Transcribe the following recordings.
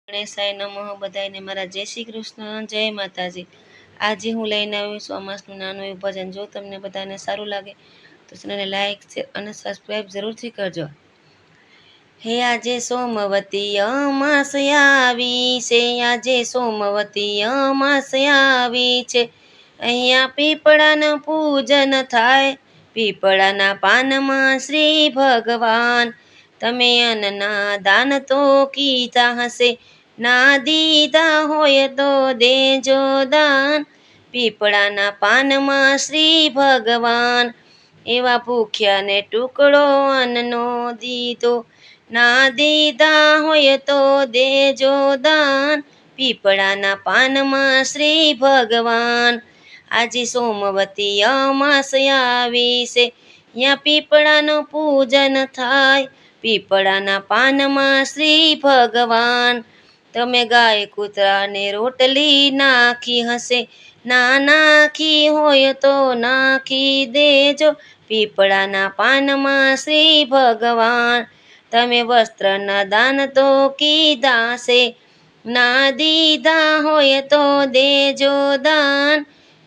ગણેશાય નમઃ. બધાયને મારા જય શ્રી કૃષ્ણ, જય માતાજી. આજે હું લઈને આવી છું અમાસનું નાનું એવું ભજન. જો તમને બધાને સારું લાગે તો ચેનલને લાઈક શેર અને સબસ્ક્રાઈબ જરૂરથી કરજો. હે આજે સોમવતી અમાસ આવી છે, આજે સોમવતી અમાસ આવી છે. અહીંયા પીપળાનું પૂજન થાય, પીપળાના પાનમાં શ્રી ભગવાન. તમે અન્નના દાન તો કીધા હશે, ના દીધા હોય તો દેજો દાન. પીપળાના પાનમાં શ્રી ભગવાન, એવા ભૂખ્યાને ટુકડો અન્નનો દીધો, ના દીધા હોય તો દેજો દાન. પીપળાના પાનમાં શ્રી ભગવાન. આજે સોમવતી અમાસ આવી છે, ત્યાં પીપળાનું પૂજન થાય, પીપળાના પાનમાં શ્રી ભગવાન. તમે ગાય કૂતરાને રોટલી નાખી હશે, ના નાખી હોય તો નાખી દેજો, પીપળાના પાનમાં શ્રી ભગવાન. તમે વસ્ત્રના દાન તો કીધા છે, ના દીધા હોય તો દેજો દાન.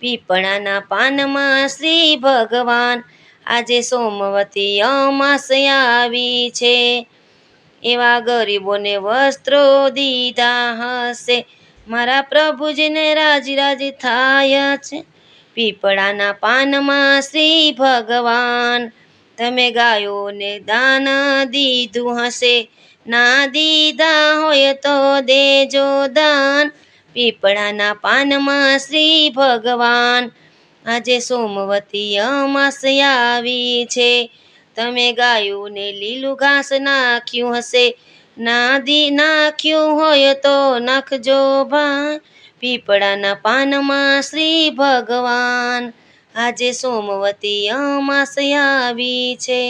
પીપળાના પાનમાં શ્રી ભગવાન. આજે સોમવતી અમાસ આવી છે, એવા ગરીબોને વસ્ત્રો દીધા હશે, મારા પ્રભુજીને રાજી રાજી થાય છે. પીપળાના પાનમાં શ્રી ભગવાન. તમે ગાયોને દાન દીધું હશે, ના દીધા હોય તો દેજો દાન. પીપળાના પાનમાં શ્રી ભગવાન. આજે સોમવતી અમાસ આવી છે, તમે ગાયોને લીલું ઘાસ નાખ્યું હશે, નાખ્યું હોય તો નાખજો ભાઈ. પીપળાના પાનમાં શ્રી ભગવાન. આજે સોમવતી અમાસ આવી છે.